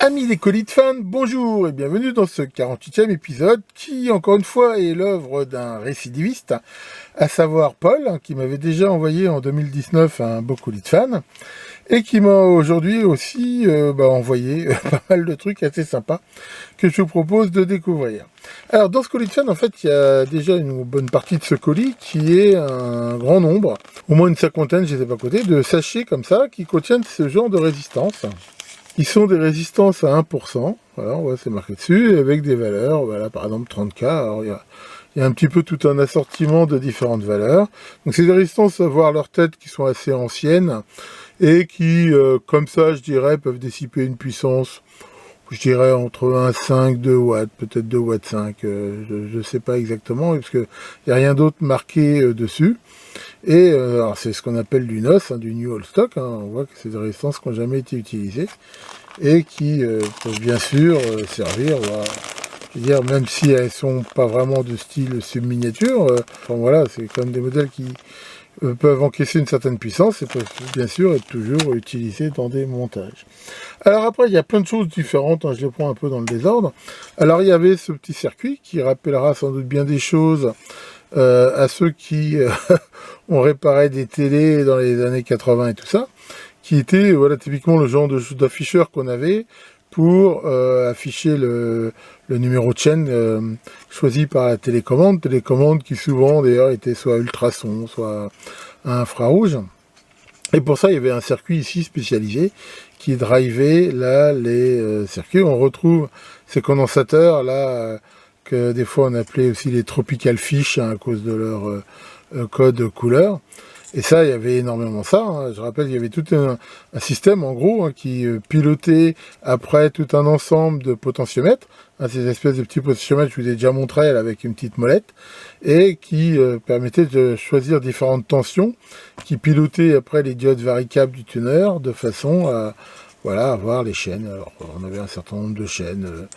Amis des colis de fans, bonjour et bienvenue dans ce 48e épisode qui, encore une fois, est l'œuvre d'un récidiviste, à savoir Paul, qui m'avait déjà envoyé en 2019 un beau colis de fans et qui m'a aujourd'hui aussi envoyé pas mal de trucs assez sympas que je vous propose de découvrir. Alors, dans ce colis de fans, en fait, il y a déjà une bonne partie de ce colis qui est un grand nombre, au moins une cinquantaine, je ne sais pas côté, de sachets comme ça qui contiennent ce genre de résistance. Ils sont des résistances à 1%, voilà, on voit c'est marqué dessus, avec des valeurs, voilà, par exemple 30K, alors il y a un petit peu tout un assortiment de différentes valeurs. Donc c'est des résistances à voir leur tête qui sont assez anciennes, et qui, comme ça, je dirais, peuvent dissiper une puissance, je dirais, entre 1,5, 2 watts, peut-être 2 watts 5, je ne sais pas exactement, parce qu'il n'y a rien d'autre marqué dessus. Et alors c'est ce qu'on appelle du NOS, du New Old Stock, on voit que c'est des résistances qui n'ont jamais été utilisées, et qui peuvent bien sûr servir, je veux dire, même si elles sont pas vraiment de style sub-miniature, enfin voilà, c'est quand même des modèles qui peuvent encaisser une certaine puissance et peuvent bien sûr être toujours utilisés dans des montages. Alors après, il y a plein de choses différentes, je les prends un peu dans le désordre. Alors il y avait ce petit circuit qui rappellera sans doute bien des choses à ceux qui ont réparé des télés dans les années 80 et tout ça, qui était voilà typiquement le genre d'afficheur qu'on avait pour afficher le numéro de chaîne choisi par la télécommande qui souvent d'ailleurs était soit ultrason, soit à infrarouge. Et pour ça, il y avait un circuit ici spécialisé qui drivait là les circuits. On retrouve ces condensateurs là que des fois on appelait aussi les Tropical Fish à cause de leur code couleur. Et ça, il y avait énormément ça. Je rappelle, il y avait tout un système, en gros, qui pilotait après tout un ensemble de potentiomètres, ces espèces de petits potentiomètres, je vous ai déjà montré, avec une petite molette, et qui permettaient de choisir différentes tensions, qui pilotaient après les diodes variables du tuner, de façon à voilà, avoir les chaînes. Alors, on avait un certain nombre de chaînes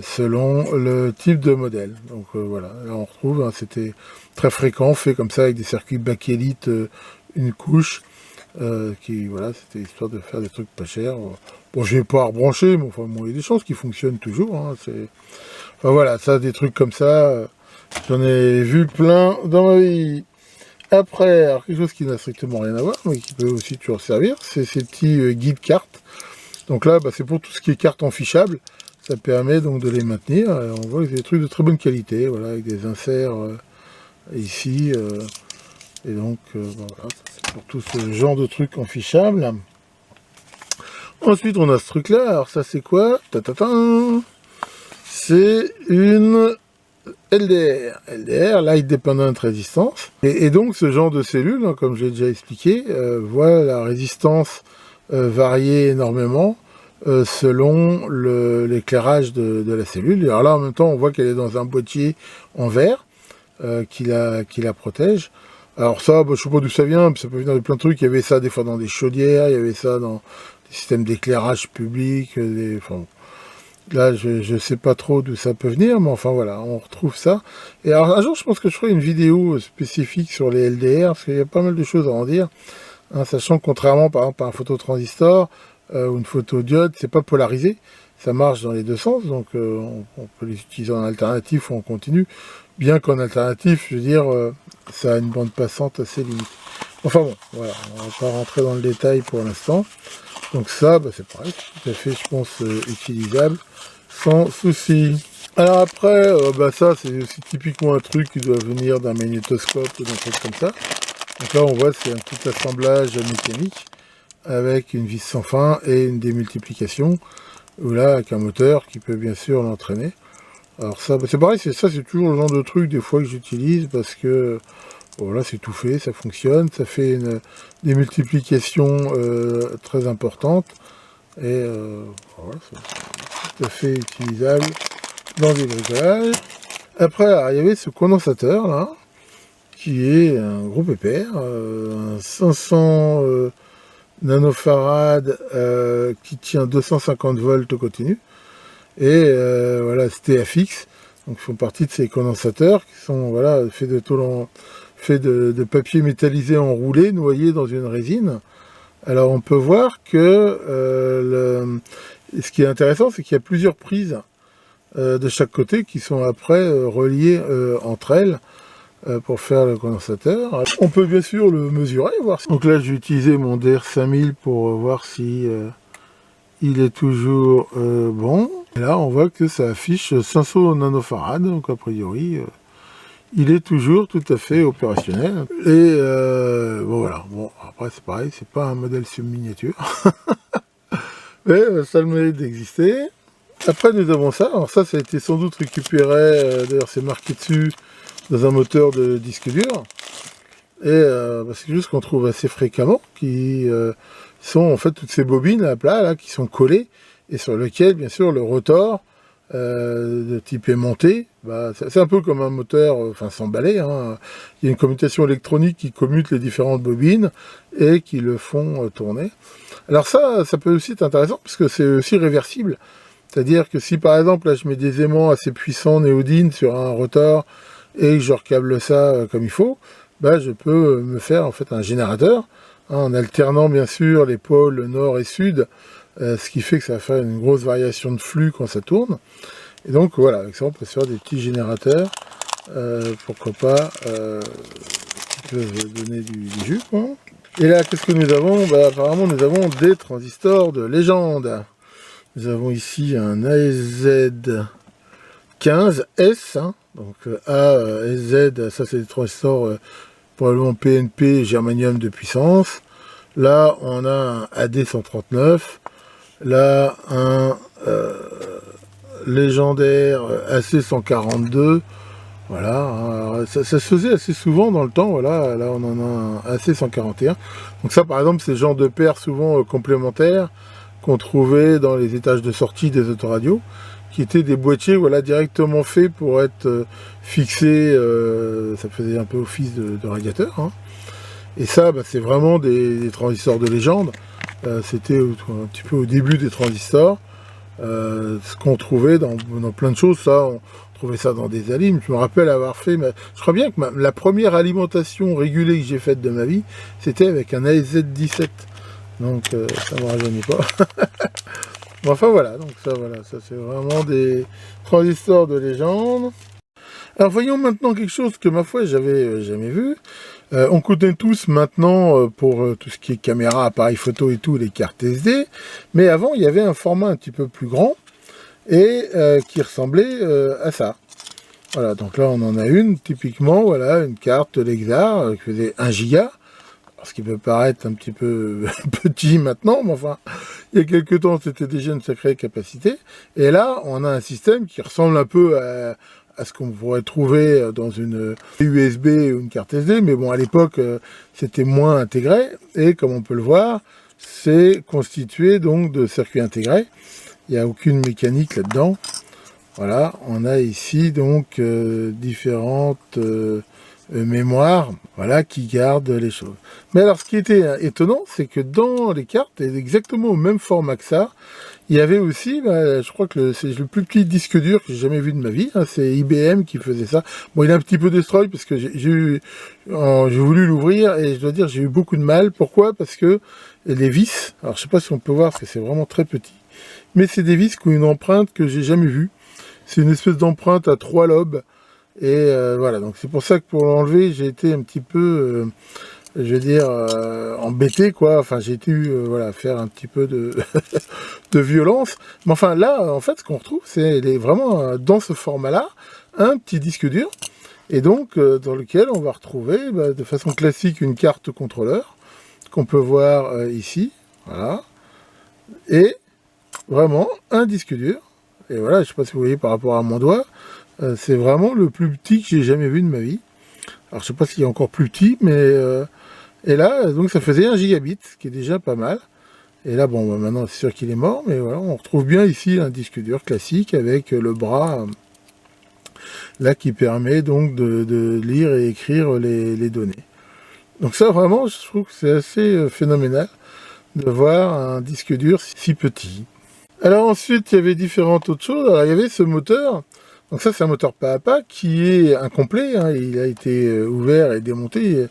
selon le type de modèle. Donc voilà, là on retrouve, c'était très fréquent, fait comme ça avec des circuits bakélite, une couche, qui voilà, c'était histoire de faire des trucs pas chers. Bon, je vais pas rebrancher, mais enfin bon, il y a des chances qui fonctionnent toujours. Enfin voilà, ça, des trucs comme ça, j'en ai vu plein dans ma vie. Après, alors quelque chose qui n'a strictement rien à voir, mais qui peut aussi toujours servir, c'est ces petits guides cartes. Donc là, c'est pour tout ce qui est cartes enfichables. Ça permet donc de les maintenir. On voit que c'est des trucs de très bonne qualité, voilà, avec des inserts ici. Et donc, voilà, c'est pour tout ce genre de trucs enfichables. Ensuite, on a ce truc-là. Alors ça, c'est quoi? C'est une LDR, Light Dependent Resistance. Et donc, ce genre de cellule, comme j'ai déjà expliqué, voit la résistance varier énormément selon l'éclairage de la cellule. Et alors là, en même temps, on voit qu'elle est dans un boîtier en verre qui la protège. Alors ça, je ne sais pas d'où ça vient, ça peut venir de plein de trucs. Il y avait ça des fois dans des chaudières, il y avait ça dans des systèmes d'éclairage public. Enfin, là, je ne sais pas trop d'où ça peut venir, mais enfin voilà, on retrouve ça. Et alors un jour, je pense que je ferai une vidéo spécifique sur les LDR, parce qu'il y a pas mal de choses à en dire. Sachant que contrairement par exemple à un phototransistor ou une photodiode, c'est pas polarisé, ça marche dans les deux sens, donc on peut les utiliser en alternatif ou en continu, bien qu'en alternatif, je veux dire, ça a une bande passante assez limitée. Enfin bon, voilà, on va pas rentrer dans le détail pour l'instant. Donc ça, c'est pareil, tout à fait, je pense, utilisable, sans souci. Alors après, ça c'est aussi typiquement un truc qui doit venir d'un magnétoscope ou d'un truc comme ça. Donc là, on voit, c'est un petit assemblage mécanique avec une vis sans fin et une démultiplication, ou là, avec un moteur qui peut bien sûr l'entraîner. Alors ça, c'est pareil, c'est toujours le genre de truc des fois que j'utilise parce que, voilà, c'est tout fait, ça fonctionne, ça fait une démultiplication très importante, et voilà, c'est tout à fait utilisable dans des bricolages. Après, alors, il y avait ce condensateur là, qui est un gros pépère, un 500 nanofarad qui tient 250 volts au continu, et voilà, c'était TFX, donc ils font partie de ces condensateurs qui sont voilà, faits de papier métallisé enroulé, noyé dans une résine. Alors on peut voir que Et ce qui est intéressant, c'est qu'il y a plusieurs prises de chaque côté qui sont après reliées entre elles pour faire le condensateur. On peut bien sûr le mesurer, voir si... Donc là, j'ai utilisé mon DR5000 pour voir si il est toujours bon. Et là, on voit que ça affiche 500 nanofarads, donc a priori, il est toujours tout à fait opérationnel. Et bon voilà, bon après c'est pareil, c'est pas un modèle sur miniature, mais ça a le mérite d'exister. Après nous avons ça, alors ça a été sans doute récupéré, d'ailleurs c'est marqué dessus, dans un moteur de disque dur. Et c'est quelque chose qu'on trouve assez fréquemment, qui sont en fait toutes ces bobines à plat là, qui sont collées, et sur lesquelles bien sûr le rotor de type aimanté, c'est un peu comme un moteur sans balai, hein. Il y a une commutation électronique qui commute les différentes bobines et qui le font tourner. Alors ça peut aussi être intéressant parce que c'est aussi réversible, c'est-à-dire que si par exemple là je mets des aimants assez puissants néodyne sur un rotor et que je recable ça comme il faut, je peux me faire en fait un générateur, hein, en alternant bien sûr les pôles nord et sud, ce qui fait que ça va faire une grosse variation de flux quand ça tourne. Et donc voilà, avec ça on peut se faire des petits générateurs, pourquoi pas, qui peuvent donner du jus, quoi. Et là, qu'est-ce que nous avons? Apparemment nous avons des transistors de légende. Nous avons ici un AZ15S, hein, donc A, Z, ça c'est des transistors probablement PNP, germanium de puissance. Là on a un AD139. Là, un légendaire AC142, voilà, ça se faisait assez souvent dans le temps, voilà, là on en a un AC141. Donc ça par exemple c'est le genre de paire souvent complémentaires qu'on trouvait dans les étages de sortie des autoradios, qui étaient des boîtiers voilà, directement faits pour être fixés, ça faisait un peu office de radiateur, hein. Et ça c'est vraiment des transistors de légende. C'était un petit peu au début des transistors, ce qu'on trouvait dans plein de choses. Ça, on trouvait ça dans des alimes. Je me rappelle avoir fait, je crois bien que la première alimentation régulée que j'ai faite de ma vie, c'était avec un AZ17. Donc ça ne me rajeunit pas. Enfin voilà, donc ça c'est vraiment des transistors de légende. Alors voyons maintenant quelque chose que ma foi j'avais jamais vu. On connaît tous maintenant pour tout ce qui est caméra, appareil photo et tout, les cartes SD, mais avant il y avait un format un petit peu plus grand et qui ressemblait à ça. Voilà, donc là on en a une, typiquement, voilà, une carte Lexar qui faisait 1 giga, ce qui peut paraître un petit peu petit maintenant, mais enfin, il y a quelques temps c'était déjà une sacrée capacité, et là on a un système qui ressemble un peu à ce qu'on pourrait trouver dans une USB ou une carte SD, mais bon, à l'époque, c'était moins intégré, et comme on peut le voir, c'est constitué donc de circuits intégrés. Il n'y a aucune mécanique là-dedans. Voilà, on a ici donc différentes mémoires, voilà, qui gardent les choses. Mais alors, ce qui était étonnant, c'est que dans les cartes, exactement au même format que ça, il y avait aussi, je crois que c'est le plus petit disque dur que j'ai jamais vu de ma vie, hein, c'est IBM qui faisait ça. Bon, il est un petit peu destroy parce que j'ai voulu l'ouvrir et je dois dire j'ai eu beaucoup de mal. Pourquoi? Parce que les vis, alors je sais pas si on peut voir parce que c'est vraiment très petit, mais c'est des vis qui ont une empreinte que j'ai jamais vue. C'est une espèce d'empreinte à 3 lobes et voilà, donc c'est pour ça que pour l'enlever j'ai été un petit peu je veux dire, embêté, quoi. Enfin, j'ai dû, voilà, faire un petit peu de, de violence. Mais enfin, là, en fait, ce qu'on retrouve, c'est vraiment, dans ce format-là, un petit disque dur, et donc, dans lequel on va retrouver, de façon classique, une carte contrôleur, qu'on peut voir ici, voilà, et vraiment un disque dur. Et voilà, je ne sais pas si vous voyez par rapport à mon doigt, c'est vraiment le plus petit que j'ai jamais vu de ma vie. Alors, je ne sais pas s'il y a encore plus petit, mais... et là, donc ça faisait 1 gigabit, ce qui est déjà pas mal. Et là, bon, maintenant c'est sûr qu'il est mort, mais voilà, on retrouve bien ici un disque dur classique avec le bras là qui permet donc de lire et écrire les données. Donc ça, vraiment, je trouve que c'est assez phénoménal de voir un disque dur si petit. Alors ensuite, il y avait différentes autres choses. Alors il y avait ce moteur. Donc ça, c'est un moteur pas à pas qui est incomplet, hein, il a été ouvert et démonté.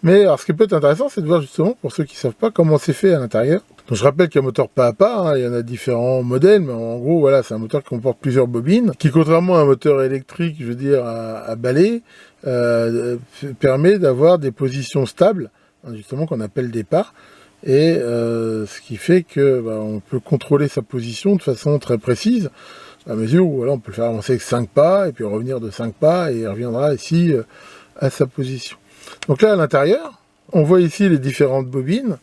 Mais alors, ce qui peut être intéressant, c'est de voir justement, pour ceux qui ne savent pas, comment c'est fait à l'intérieur. Donc je rappelle qu'un moteur pas à pas, hein, il y en a différents modèles, mais en gros voilà, c'est un moteur qui comporte plusieurs bobines, qui contrairement à un moteur électrique, je veux dire à balai, permet d'avoir des positions stables, hein, justement qu'on appelle départ, et ce qui fait que on peut contrôler sa position de façon très précise, à mesure où voilà, on peut le faire avancer avec 5 pas, et puis revenir de 5 pas, et il reviendra ici à sa position. Donc là à l'intérieur, on voit ici les différentes bobines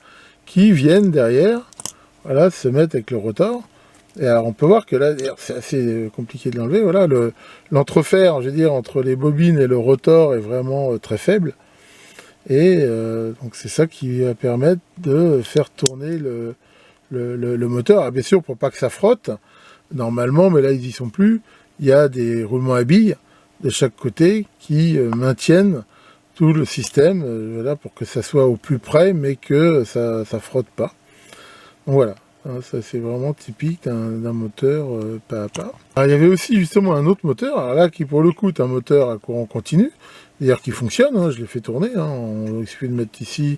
qui viennent derrière, voilà, se mettre avec le rotor. Et alors on peut voir que là, c'est assez compliqué de l'enlever, voilà, l'entrefer, je veux dire, entre les bobines et le rotor est vraiment très faible. Et donc c'est ça qui va permettre de faire tourner le moteur. Alors, bien sûr, pour pas que ça frotte, normalement, mais là ils y sont plus, il y a des roulements à billes de chaque côté qui maintiennent tout le système, voilà, pour que ça soit au plus près, mais que ça frotte pas. Donc voilà, hein, ça c'est vraiment typique d'un moteur pas à pas. Alors, il y avait aussi justement un autre moteur, alors là qui pour le coup est un moteur à courant continu, d'ailleurs qui fonctionne, hein, je l'ai fait tourner, hein, il suffit de mettre ici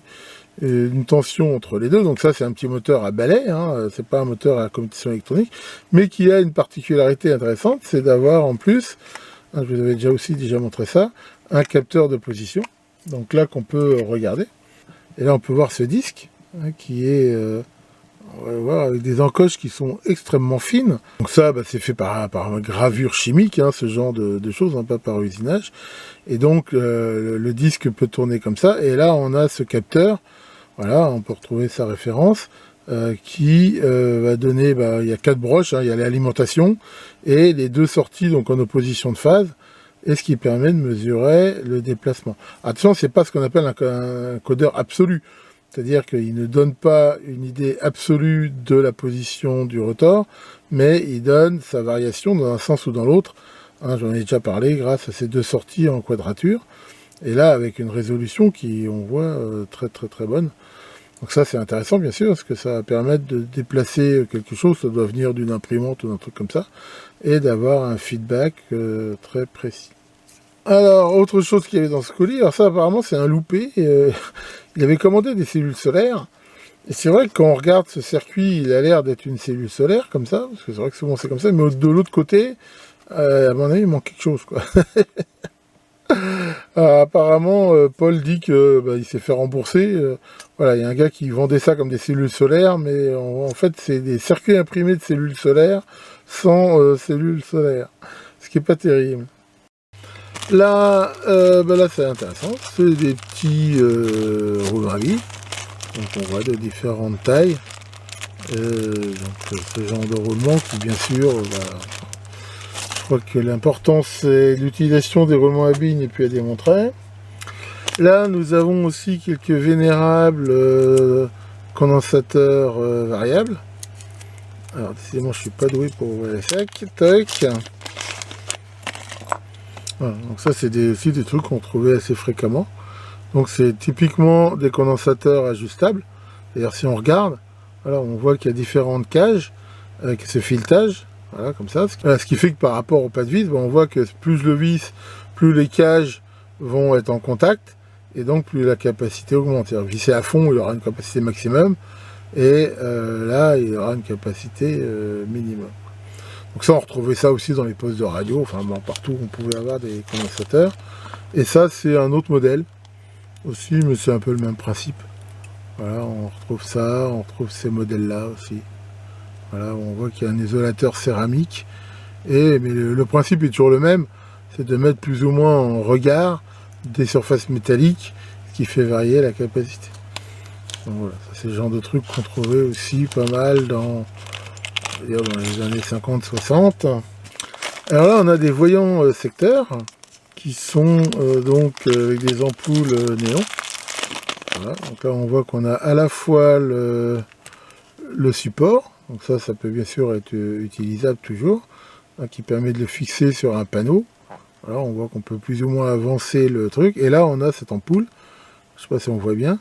une tension entre les deux, donc ça c'est un petit moteur à balai, hein, c'est pas un moteur à commutation électronique, mais qui a une particularité intéressante, c'est d'avoir en plus, hein, je vous avais déjà montré ça, un capteur de position, donc là qu'on peut regarder, et là on peut voir ce disque, hein, qui est, on va voir, avec des encoches qui sont extrêmement fines, donc ça c'est fait par gravure chimique, hein, ce genre de choses, hein, pas par usinage, et donc le disque peut tourner comme ça, et là on a ce capteur, voilà, on peut retrouver sa référence, qui va donner, il y a 4 broches, hein, il y a l'alimentation, et les 2 sorties donc en opposition de phase, et ce qui permet de mesurer le déplacement. Attention, c'est pas ce qu'on appelle un codeur absolu, c'est-à-dire qu'il ne donne pas une idée absolue de la position du rotor, mais il donne sa variation dans un sens ou dans l'autre. Hein, j'en ai déjà parlé grâce à ces 2 sorties en quadrature, et là avec une résolution qui, on voit, très très très bonne. Donc ça c'est intéressant bien sûr, parce que ça va permettre de déplacer quelque chose, ça doit venir d'une imprimante ou d'un truc comme ça, et d'avoir un feedback très précis. Alors, autre chose qu'il y avait dans ce colis, alors ça apparemment c'est un loupé, il avait commandé des cellules solaires, et c'est vrai que quand on regarde ce circuit, il a l'air d'être une cellule solaire comme ça, parce que c'est vrai que souvent c'est comme ça, mais de l'autre côté, à mon avis il manque quelque chose, quoi. Apparemment, Paul dit que il s'est fait rembourser. Voilà, il y a un gars qui vendait ça comme des cellules solaires, mais en fait, c'est des circuits imprimés de cellules solaires sans cellules solaires, ce qui est pas terrible. Là, là c'est intéressant. C'est des petits rouleaux à billes. Donc on voit de différentes tailles. Donc ce genre de roulement qui, bien sûr, je crois que l'important c'est l'utilisation des roulements à billes n'est plus à démontrer. Là nous avons aussi quelques vénérables condensateurs variables. Alors décidément je suis pas doué pour ouvrir les sacs. Tac. Voilà, donc ça c'est aussi des trucs qu'on trouvait assez fréquemment. Donc c'est typiquement des condensateurs ajustables. D'ailleurs si on regarde, voilà, on voit qu'il y a différentes cages avec ce filetage. Voilà, comme ça. Ce qui fait que par rapport au pas de vis, on voit que plus je le visse, plus les cages vont être en contact, et donc plus la capacité augmente. C'est-à-dire visser à fond, il aura une capacité maximum, et là, il aura une capacité minimum. Donc ça, on retrouvait ça aussi dans les postes de radio, enfin bon, partout où on pouvait avoir des condensateurs. Et ça, c'est un autre modèle aussi, mais c'est un peu le même principe. Voilà, on retrouve ça, on retrouve ces modèles-là aussi. Voilà, on voit qu'il y a un isolateur céramique, mais le principe est toujours le même, c'est de mettre plus ou moins en regard des surfaces métalliques, ce qui fait varier la capacité. Donc voilà, c'est le genre de truc qu'on trouvait aussi pas mal dans les années 50-60. Alors là, on a des voyants secteurs, qui sont donc avec des ampoules néon. Voilà, donc là on voit qu'on a à la fois le support, donc ça peut bien sûr être utilisable toujours, hein, qui permet de le fixer sur un panneau. Voilà, on voit qu'on peut plus ou moins avancer le truc, et là on a cette ampoule, je ne sais pas si on voit bien,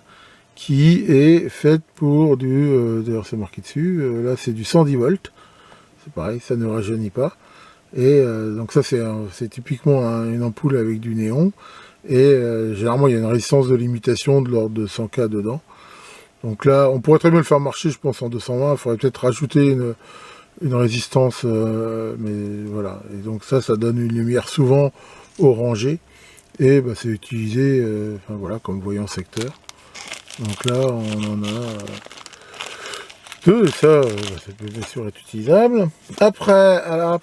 qui est faite pour d'ailleurs c'est marqué dessus, là c'est du 110 volts, c'est pareil, ça ne rajeunit pas, et donc ça c'est typiquement une ampoule avec du néon, et généralement il y a une résistance de limitation de l'ordre de 100 K dedans. Donc là, on pourrait très bien le faire marcher, je pense, en 220. Il faudrait peut-être rajouter une résistance, mais voilà. Et donc ça donne une lumière souvent orangée. Et bah, c'est utilisé enfin, voilà, comme voyant secteur. Donc là, on en a deux, et ça, ça peut bien sûr être utilisable. Après,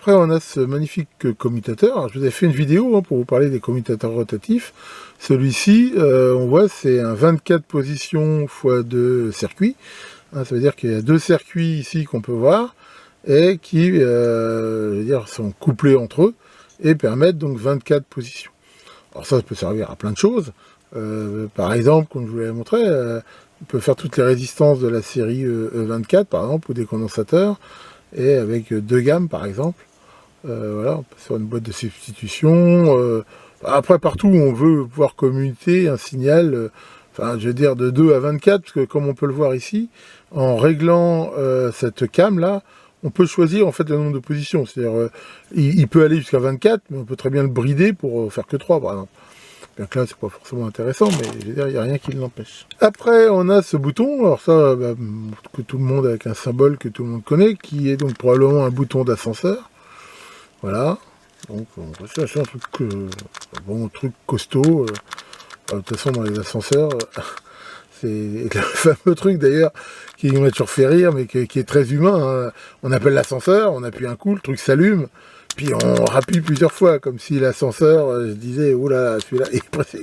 on a ce magnifique commutateur. Alors, je vous ai fait une vidéo pour vous parler des commutateurs rotatifs. Celui-ci, on voit, c'est un 24 positions x 2 circuits. Hein, ça veut dire qu'il y a 2 circuits ici qu'on peut voir, et qui je veux dire, sont couplés entre eux, et permettent donc 24 positions. Alors ça peut servir à plein de choses. Par exemple, comme je vous l'avais montré, on peut faire toutes les résistances de la série E24, par exemple, ou des condensateurs, et avec 2 gammes, par exemple. Voilà, on peut faire une boîte de substitution. Après, partout où on veut pouvoir commuter un signal, enfin, je veux dire, de 2 à 24, parce que comme on peut le voir ici, en réglant cette cam-là, on peut choisir en fait le nombre de positions. C'est-à-dire, il peut aller jusqu'à 24, mais on peut très bien le brider pour faire que 3, par exemple. Bien que là, c'est pas forcément intéressant, mais je veux dire, il n'y a rien qui l'empêche. Après, on a ce bouton, alors ça, bah, que tout le monde, avec un symbole que tout le monde connaît, qui est donc probablement un bouton d'ascenseur. Voilà. Donc, on va chercher un truc, bon, truc costaud. De toute façon, dans les ascenseurs, c'est le fameux truc d'ailleurs qui m'a toujours fait rire, mais qui est très humain. Hein. On appelle l'ascenseur, on appuie un coup, le truc s'allume, puis on rappuie plusieurs fois, comme si l'ascenseur, je disais, oula, celui-là est pressé.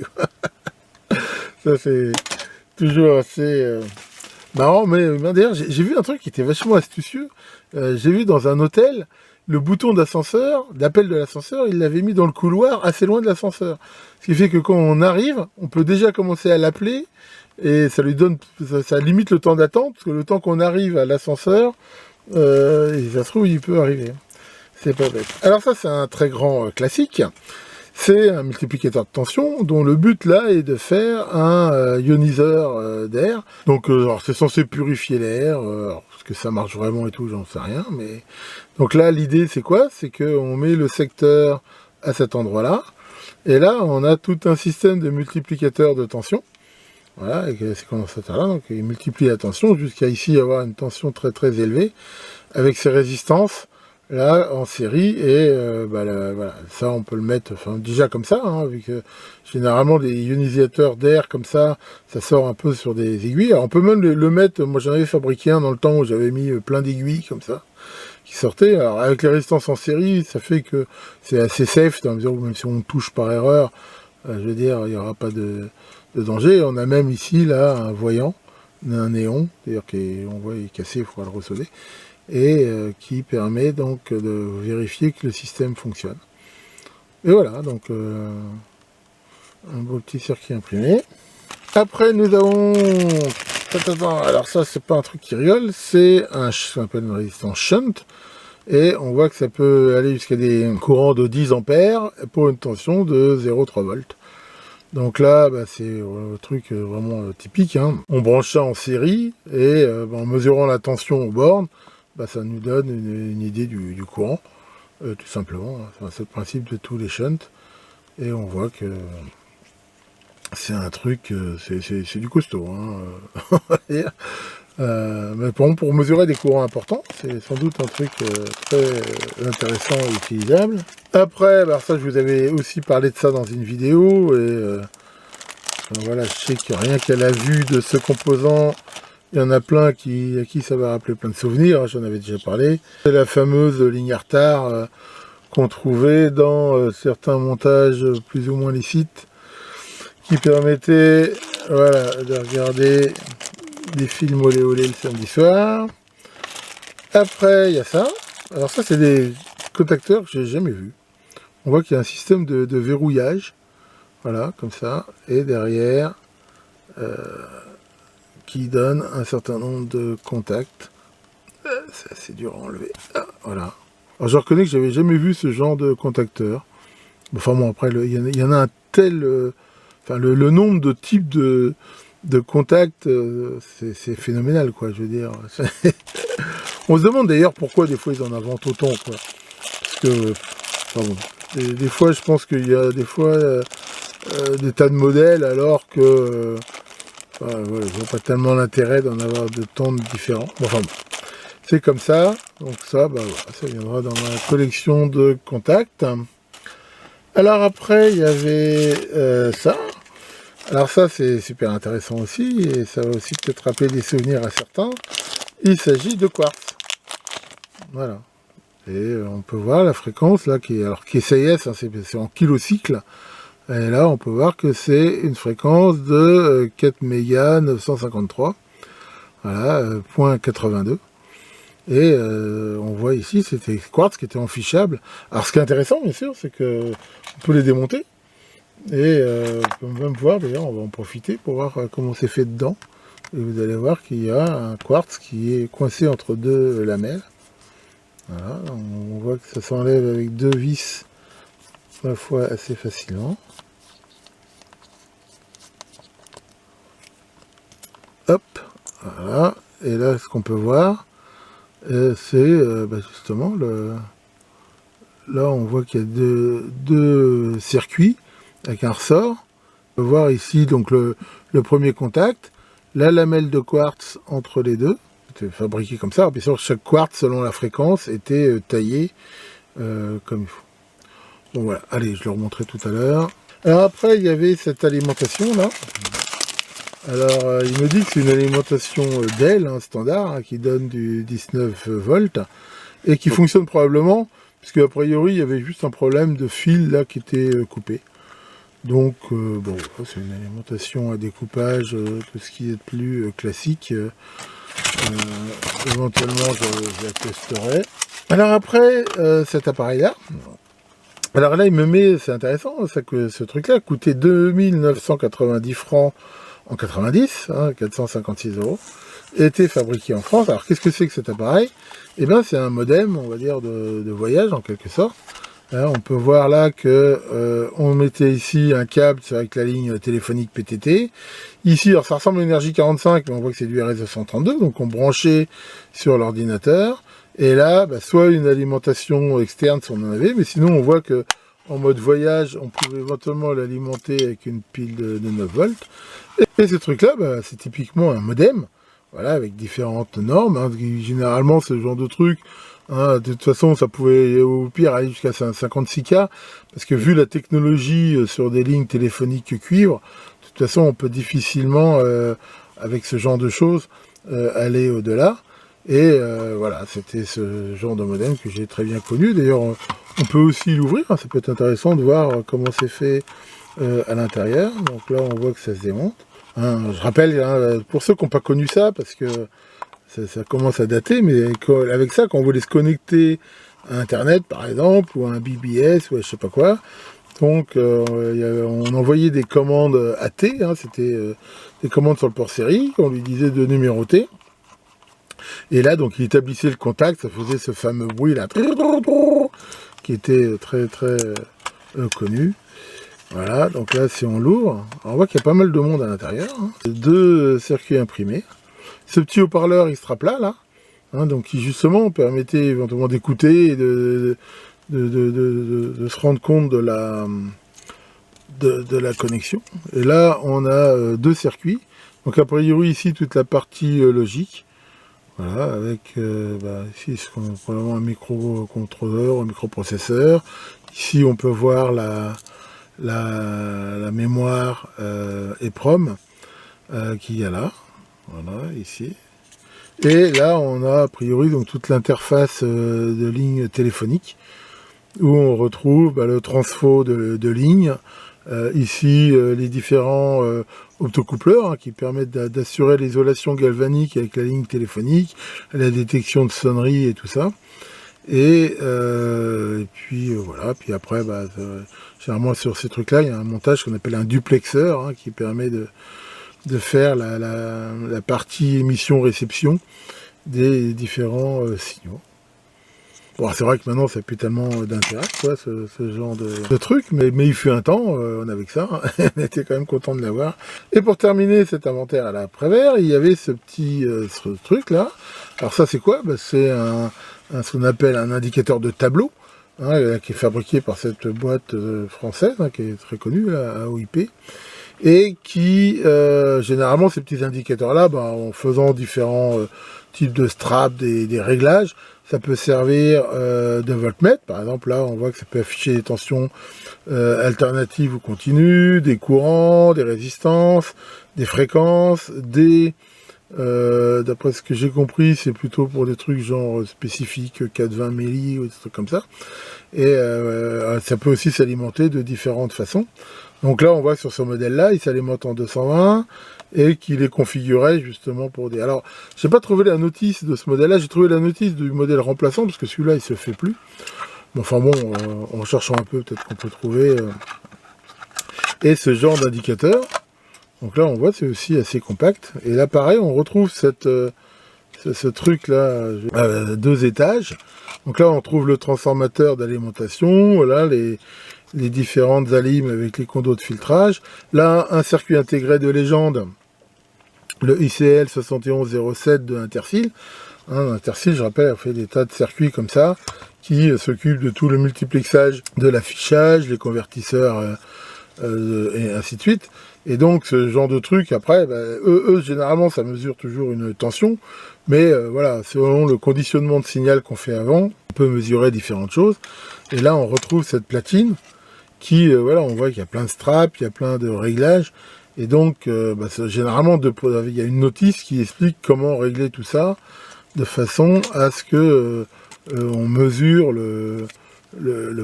Ça, c'est toujours assez marrant, mais d'ailleurs, j'ai vu un truc qui était vachement astucieux. J'ai vu dans un hôtel, le bouton d'ascenseur, d'appel de l'ascenseur, il l'avait mis dans le couloir, assez loin de l'ascenseur. Ce qui fait que quand on arrive, on peut déjà commencer à l'appeler, et ça lui donne, ça limite le temps d'attente, parce que le temps qu'on arrive à l'ascenseur, ça se trouve, il peut arriver. C'est pas bête. Alors ça, c'est un très grand classique. C'est un multiplicateur de tension dont le but là est de faire un ioniseur d'air. Donc c'est censé purifier l'air, parce que ça marche vraiment et tout, j'en sais rien. Mais donc là, l'idée c'est quoi? C'est qu'on met le secteur à cet endroit-là, et là on a tout un système de multiplicateurs de tension. Voilà, avec ces condensateurs-là, donc il multiplie la tension jusqu'à ici avoir une tension très très élevée avec ces résistances là en série, et voilà, ça on peut le mettre enfin, déjà comme ça, hein, vu que généralement les ionisateurs d'air comme ça sort un peu sur des aiguilles. Alors on peut même le mettre, moi j'en avais fabriqué un dans le temps où j'avais mis plein d'aiguilles comme ça qui sortaient. Alors avec les résistances en série, ça fait que c'est assez safe dans la mesure où même si on touche par erreur, je veux dire, il n'y aura pas de danger. On a même ici là un voyant, un néon, d'ailleurs qu'on voit il est cassé, il faudra le ressouder, et qui permet donc de vérifier que le système fonctionne. Et voilà, donc un beau petit circuit imprimé. Après nous avons, alors ça c'est pas un truc qui rigole, c'est ce qu'on appelle une résistance shunt, et on voit que ça peut aller jusqu'à des courants de 10 ampères pour une tension de 0,3 volts. Donc là, bah, c'est un truc vraiment typique. Hein. On branche ça en série, et en mesurant la tension aux bornes, bah, ça nous donne une idée du courant, tout simplement. Enfin, c'est le principe de tous les shunts. Et on voit que c'est un truc, c'est du costaud. Hein. Mais pour mesurer des courants importants, c'est sans doute un truc très intéressant et utilisable. Après, bah, ça je vous avais aussi parlé de ça dans une vidéo, et voilà, je sais que rien qu'à la vue de ce composant, il y en a plein à qui ça va rappeler plein de souvenirs, j'en avais déjà parlé. C'est la fameuse ligne retard qu'on trouvait dans certains montages plus ou moins licites, qui permettait, voilà, de regarder des films olé olé le samedi soir. Après, il y a ça. Alors ça, c'est des contacteurs que j'ai jamais vus. On voit qu'il y a un système de verrouillage, voilà, comme ça, et derrière, qui donne un certain nombre de contacts. C'est assez dur à enlever. Ah, voilà. Alors je reconnais que j'avais jamais vu ce genre de contacteur. Enfin bon, après, il y en a un tel... enfin, le nombre de types de contacts, c'est phénoménal, quoi, je veux dire. On se demande d'ailleurs pourquoi des fois ils en inventent autant, quoi. Parce que, enfin bon, des fois je pense qu'il y a des fois des tas de modèles, alors que Voilà, je vois pas tellement l'intérêt d'en avoir de tant différents. Bon, enfin bon, c'est comme ça. Donc ça, bah voilà, ça viendra dans ma collection de contacts. Alors après, il y avait ça. Alors ça, c'est super intéressant aussi, et ça va aussi peut-être rappeler des souvenirs à certains. Il s'agit de quartz. Voilà. Et on peut voir la fréquence, là, qui est CIS, hein, c'est en kilocycle. Et là, on peut voir que c'est une fréquence de 4 mégas 953. Voilà, point 82. Et on voit ici, c'était quartz qui était enfichable. Alors ce qui est intéressant, bien sûr, c'est que on peut les démonter. Et on peut même voir, d'ailleurs, on va en profiter pour voir comment c'est fait dedans. Et vous allez voir qu'il y a un quartz qui est coincé entre deux lamelles. Voilà, on voit que ça s'enlève avec deux vis, ma foi, assez facilement. Hop, voilà. Et là, ce qu'on peut voir, c'est justement là, on voit qu'il y a deux circuits avec un ressort. On peut voir ici donc le premier contact, la lamelle de quartz entre les deux, c'était fabriqué comme ça. Bien sûr, chaque quartz, selon la fréquence, était taillé comme il faut. Bon voilà, allez, je le remontrerai tout à l'heure. Alors après, il y avait cette alimentation là. Alors, il me dit que c'est une alimentation Dell, hein, standard, hein, qui donne du 19 volts, et qui fonctionne probablement, puisque a priori, il y avait juste un problème de fil là qui était coupé. Donc, bon, c'est une alimentation à découpage, tout ce qui est de plus classique. Éventuellement, je la testerai. Alors après, cet appareil-là, alors là, il me met, c'est intéressant, ça, que ce truc-là coûtait 2990 francs en 90, hein, 456 €, était fabriqué en France. Alors qu'est-ce que c'est que cet appareil? Eh bien c'est un modem, on va dire, de voyage en quelque sorte. Hein, on peut voir là que on mettait ici un câble avec la ligne téléphonique PTT. Ici, alors ça ressemble à une RJ45, mais on voit que c'est du RS232, donc on branchait sur l'ordinateur. Et là, soit une alimentation externe si on en avait, mais sinon on voit que en mode voyage, on pouvait éventuellement l'alimenter avec une pile de 9 volts. Et ce truc-là, c'est typiquement un modem, voilà, avec différentes normes. Hein. Généralement, ce genre de truc, hein, de toute façon, ça pouvait au pire aller jusqu'à 56K, parce que vu la technologie sur des lignes téléphoniques cuivre, de toute façon, on peut difficilement, avec ce genre de choses, aller au-delà. Et voilà, c'était ce genre de modem que j'ai très bien connu. D'ailleurs, on peut aussi l'ouvrir, hein, ça peut être intéressant de voir comment c'est fait à l'intérieur. Donc là, on voit que ça se démonte. Hein, je rappelle, hein, pour ceux qui n'ont pas connu ça, parce que ça commence à dater, mais avec ça, quand on voulait se connecter à Internet, par exemple, ou à un BBS, ou à je sais pas quoi, donc on envoyait des commandes AT, hein, c'était des commandes sur le port série, qu'on lui disait de numéroter. Et là, donc, il établissait le contact, ça faisait ce fameux bruit là, qui était très très connu. Voilà, donc là, si on l'ouvre, on voit qu'il y a pas mal de monde à l'intérieur. Hein. Deux circuits imprimés. Ce petit haut-parleur extra-plat, là, hein, donc qui justement permettait éventuellement d'écouter et de se rendre compte de la connexion. Et là, on a deux circuits. Donc a priori, ici, toute la partie logique. Voilà, avec ici, c'est probablement un microcontrôleur, un microprocesseur. Ici, on peut voir la mémoire EEPROM qu'il y a là. Voilà, ici. Et là, on a a priori donc toute l'interface de ligne téléphonique où on retrouve le transfo de ligne. Ici, les différents optocoupleurs qui permettent d'assurer l'isolation galvanique avec la ligne téléphonique, la détection de sonnerie et tout ça. Et puis voilà, puis après, généralement sur ces trucs-là, il y a un montage qu'on appelle un duplexeur qui permet de faire la partie émission-réception des différents signaux. Bon, c'est vrai que maintenant, ça n'a plus tellement d'intérêt, quoi, ce genre de truc, mais il fut un temps, on avait que ça, hein. On était quand même content de l'avoir. Et pour terminer cet inventaire à l'après-vert, il y avait ce petit ce truc-là. Alors ça, c'est quoi? C'est ce qu'on appelle un indicateur de tableau, hein, qui est fabriqué par cette boîte française, qui est très connue, là, AOIP. et qui, généralement, ces petits indicateurs-là, en faisant différents types de straps, des réglages, ça peut servir de voltmètre. Par exemple, là, on voit que ça peut afficher des tensions alternatives ou continues, des courants, des résistances, des fréquences, d'après ce que j'ai compris, c'est plutôt pour des trucs genre spécifiques 420 milli ou des trucs comme ça. Et ça peut aussi s'alimenter de différentes façons. Donc là, on voit que sur ce modèle-là, il s'alimente en 220 et qu'il est configuré justement pour des... Alors, j'ai pas trouvé la notice de ce modèle-là, j'ai trouvé la notice du modèle remplaçant, parce que celui-là, il se fait plus. Bon, enfin bon, en cherchant un peu, peut-être qu'on peut trouver... Et ce genre d'indicateur. Donc là, on voit, c'est aussi assez compact. Et là, pareil, on retrouve ce truc-là, 2 étages. Donc là, on trouve le transformateur d'alimentation, voilà, les différentes alimes avec les condos de filtrage. Là, un circuit intégré de légende, le ICL 7107 de Intersil. Intersil, je rappelle, a fait des tas de circuits comme ça, qui s'occupent de tout le multiplexage de l'affichage, les convertisseurs, et ainsi de suite. Et donc, ce genre de truc, après, eux, généralement, ça mesure toujours une tension, mais voilà, selon le conditionnement de signal qu'on fait avant, on peut mesurer différentes choses. Et là, on retrouve cette platine qui, voilà, on voit qu'il y a plein de straps, il y a plein de réglages, et donc, généralement, il y a une notice qui explique comment régler tout ça, de façon à ce que on mesure le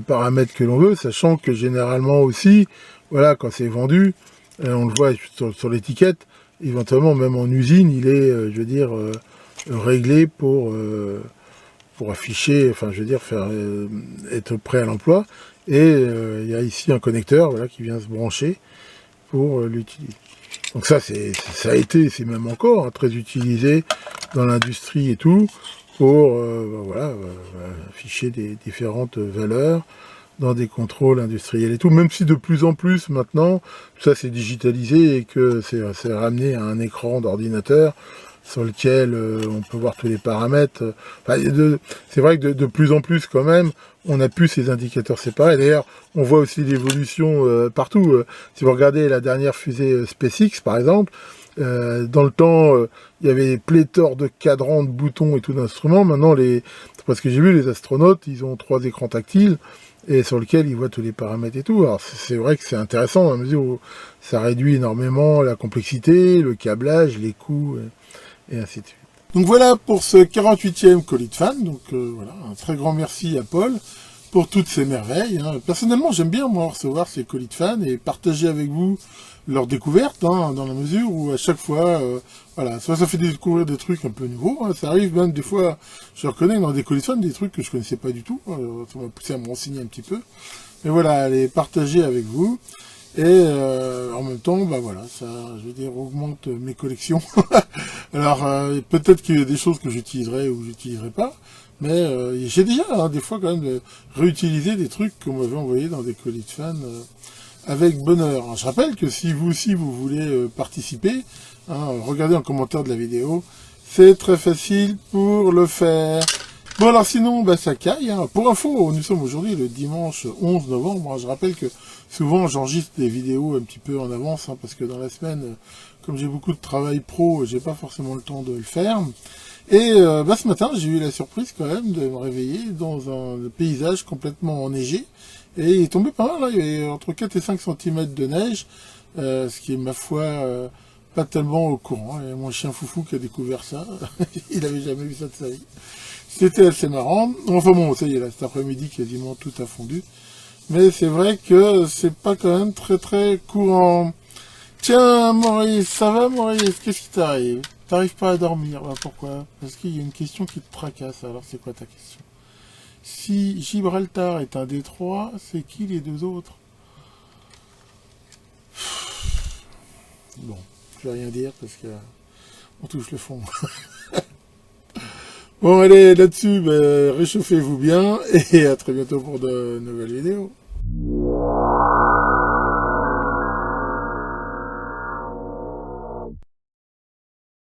paramètre que l'on veut, sachant que généralement aussi, voilà, quand c'est vendu, on le voit sur l'étiquette, éventuellement même en usine, il est, je veux dire, réglé pour afficher, enfin je veux dire, être prêt à l'emploi. Et il y a ici un connecteur, voilà, qui vient se brancher pour l'utiliser. Donc ça, ça a été, c'est même encore très utilisé dans l'industrie et tout, pour voilà, afficher des différentes valeurs dans des contrôles industriels et tout, même si de plus en plus maintenant, tout ça c'est digitalisé et que c'est ramené à un écran d'ordinateur sur lequel on peut voir tous les paramètres. Enfin, c'est vrai que de plus en plus quand même, on a plus ces indicateurs séparés. D'ailleurs, on voit aussi l'évolution partout. Si vous regardez la dernière fusée SpaceX par exemple, dans le temps, il y avait pléthore de cadrans, de boutons et tout d'instruments. Maintenant, parce que j'ai vu, les astronautes, ils ont 3 écrans tactiles et sur lesquels ils voient tous les paramètres et tout. Alors c'est vrai que c'est intéressant à mesure où ça réduit énormément la complexité, le câblage, les coûts et ainsi de suite. Donc voilà pour ce 48e colis de fan. Donc voilà, un très grand merci à Paul pour toutes ces merveilles. Personnellement, j'aime bien moi recevoir ces colis de fans et partager avec vous leurs découvertes, dans la mesure où à chaque fois, voilà, soit ça fait découvrir des trucs un peu nouveaux, ça arrive même des fois, je reconnais dans des colis de fans des trucs que je connaissais pas du tout, ça m'a poussé à me renseigner un petit peu, mais voilà, les partager avec vous. Et en même temps, voilà, ça, je veux dire, augmente mes collections. Alors, peut-être qu'il y a des choses que j'utiliserai ou que j'utiliserai pas, mais j'ai déjà, des fois, quand même, réutilisé des trucs qu'on m'avait envoyés dans des colis de fans avec bonheur. Alors, je rappelle que si vous aussi, vous voulez participer, regardez en commentaire de la vidéo, c'est très facile pour le faire. Bon alors sinon, ça caille. Pour info, nous sommes aujourd'hui le dimanche 11 novembre. Je rappelle que souvent j'enregistre des vidéos un petit peu en avance, parce que dans la semaine, comme j'ai beaucoup de travail pro, j'ai pas forcément le temps de le faire. Et ce matin, j'ai eu la surprise quand même de me réveiller dans un paysage complètement enneigé. Et il est tombé pas mal, il y avait entre 4 et 5 cm de neige, ce qui est ma foi pas tellement au courant. Il y a mon chien Foufou qui a découvert ça, il avait jamais vu ça de sa vie. C'était assez marrant. Enfin bon, ça y est, là, cet après-midi, quasiment tout a fondu. Mais c'est vrai que c'est pas quand même très très courant. Tiens, Maurice, ça va, Maurice? Qu'est-ce qui t'arrive? T'arrives pas à dormir? Pourquoi? Parce qu'il y a une question qui te tracasse. Alors, c'est quoi ta question? Si Gibraltar est un détroit, c'est qui les 2 autres? Bon, je vais rien dire parce que on touche le fond. Bon, allez, là-dessus, réchauffez-vous bien et à très bientôt pour de nouvelles vidéos.